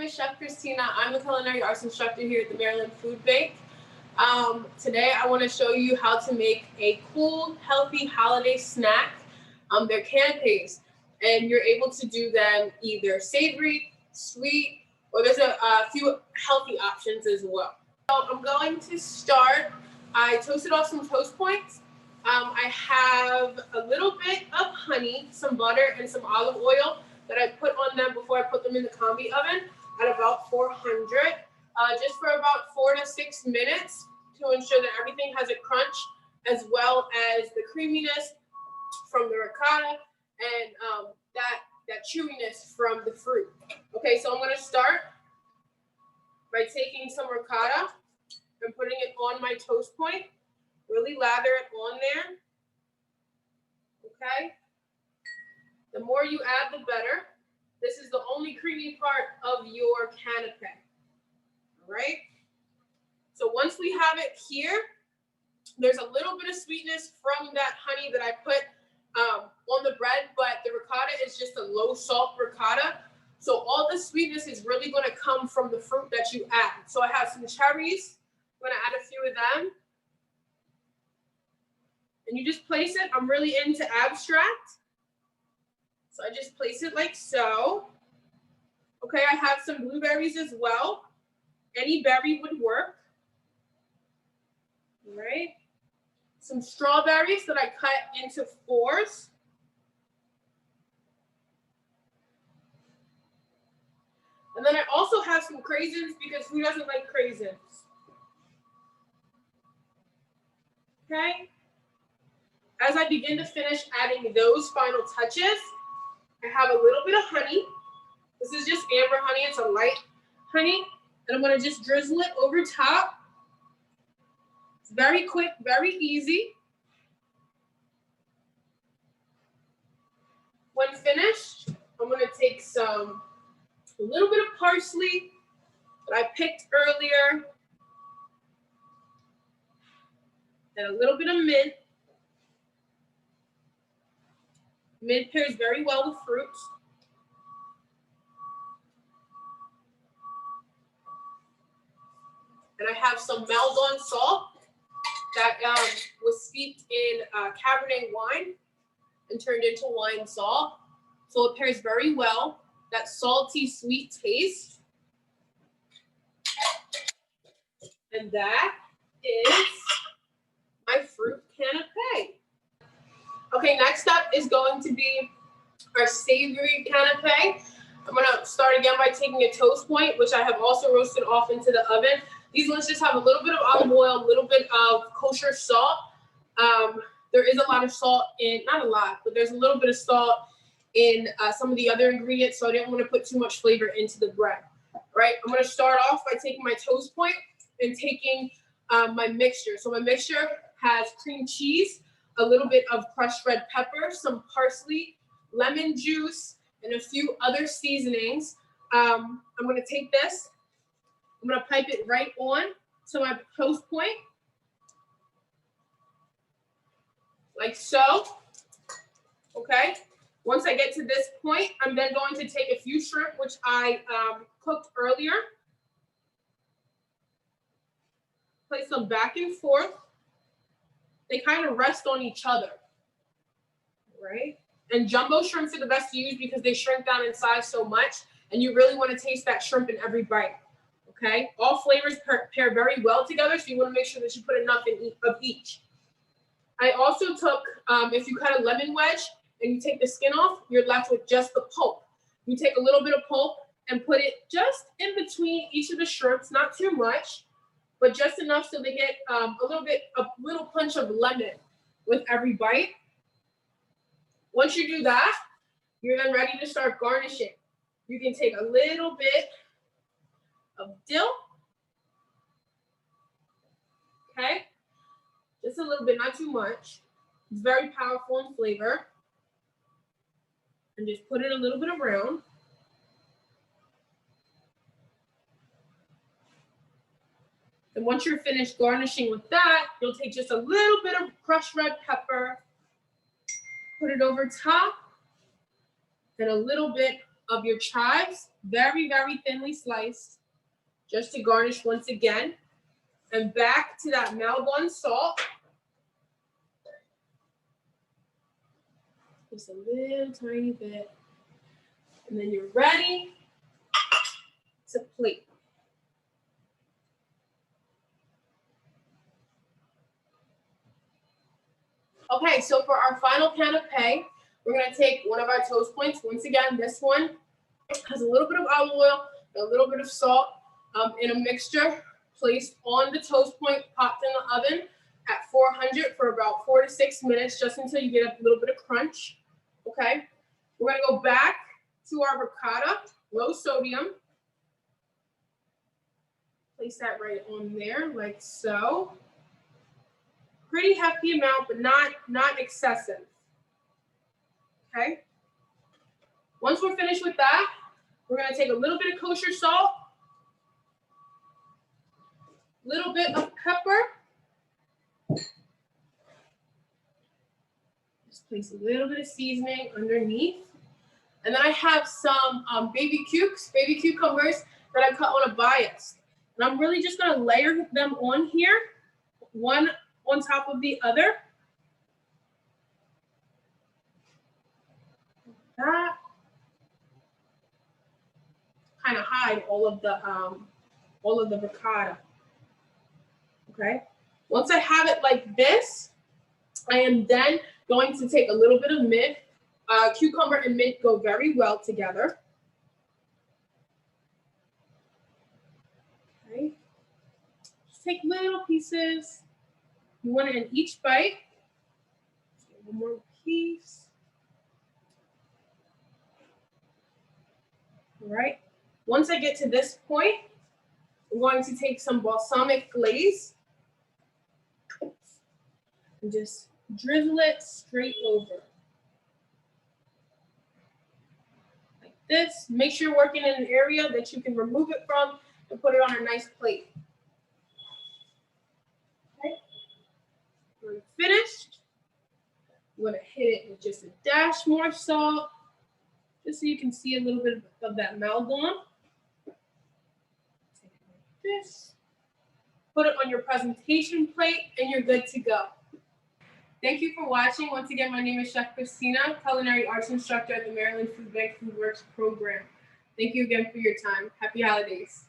is Chef Christina. I'm a culinary arts instructor here at the Maryland Food Bank. Today I want to show you how to make a cool, healthy holiday snack. They're canapes, and you're able to do them either savory, sweet, or there's a few healthy options as well. So I'm going to start. I toasted off some toast points. I have a little bit of honey, some butter, and some olive oil that I put on them before I put them in the combi oven at about 400, just for about 4 to 6 minutes to ensure that everything has a crunch as well as the creaminess from the ricotta and that chewiness from the fruit. Okay, so I'm going to start by taking some ricotta and putting it on my toast point. Really lather it on there. Okay. The more you add, the better. This is the only creamy part of your canape. All right. So once we have it here, there's a little bit of sweetness from that honey that I put on the bread, but the ricotta is just a low salt ricotta. So all the sweetness is really going to come from the fruit that you add. So I have some cherries. I'm going to add a few of them. And you just place it. I'm really into abstract. So I just place it like so. Okay, I have some blueberries as well. Any berry would work. All right. Some strawberries that I cut into 4s. And then I also have some craisins because who doesn't like craisins? Okay. As I begin to finish adding those final touches, I have a little bit of honey. This is just amber honey. It's a light honey. And I'm going to just drizzle it over top. It's very quick, very easy. When finished, I'm going to take a little bit of parsley that I picked earlier, and a little bit of mint. Mint pairs very well with fruit. And I have some Maldon salt that was steeped in Cabernet wine and turned into wine salt. So it pairs very well. That salty, sweet taste. And that is my fruit canape. Okay, next up is going to be our savory canape. I'm going to start again by taking a toast point, which I have also roasted off into the oven. These ones just have a little bit of olive oil, a little bit of kosher salt. There is a lot of salt in, not a lot, but there's a little bit of salt in some of the other ingredients, so I didn't want to put too much flavor into the bread. Right, I'm going to start off by taking my toast point and taking my mixture. So my mixture has cream cheese, a little bit of crushed red pepper, some parsley, lemon juice, and a few other seasonings. I'm going to take this. I'm going to pipe it right on to my toast point, like so. Okay. Once I get to this point, I'm then going to take a few shrimp, which I cooked earlier. Place them back and forth. They kind of rest on each other, right? And jumbo shrimps are the best to use because they shrink down in size so much, and you really want to taste that shrimp in every bite, okay? All flavors pair very well together, so you want to make sure that you put enough of each. I also took, if you cut a lemon wedge and you take the skin off, you're left with just the pulp. You take a little bit of pulp and put it just in between each of the shrimps, not too much, but just enough so they get a little punch of lemon with every bite. Once you do that, you're then ready to start garnishing. You can take a little bit of dill, okay? Just a little bit, not too much. It's very powerful in flavor. And just put it a little bit around. And once you're finished garnishing with that, you'll take just a little bit of crushed red pepper, put it over top, and a little bit of your chives, very, very thinly sliced, just to garnish once again. And back to that Maldon salt. Just a little tiny bit. And then you're ready to plate. Okay, so for our final canapé, we're gonna take one of our toast points. Once again, this one has a little bit of olive oil, a little bit of salt in a mixture placed on the toast point, popped in the oven at 400 for about 4 to 6 minutes, just until you get a little bit of crunch. Okay, we're gonna go back to our ricotta, low sodium. Place that right on there, like so. Pretty hefty amount, but not excessive. Okay. Once we're finished with that, we're gonna take a little bit of kosher salt, a little bit of pepper. Just place a little bit of seasoning underneath. And then I have some baby cucumbers that I cut on a bias. And I'm really just gonna layer them on here, one on top of the other. That. Kind of hide all of the ricotta. Okay. Once I have it like this, I am then going to take a little bit of mint. Cucumber and mint go very well together. Okay. Just take little pieces. You want it in each bite. One more piece. All right. Once I get to this point, I'm going to take some balsamic glaze and just drizzle it straight over. Like this. Make sure you're working in an area that you can remove it from and put it on a nice plate. Okay. When I'm finished, I'm going to hit it with just a dash more salt, just so you can see a little bit of that Maldon. Take it like this. Put it on your presentation plate, and you're good to go. Thank you for watching. Once again, my name is Chef Christina, culinary arts instructor at the Maryland Food Bank Foodworks program. Thank you again for your time. Happy holidays.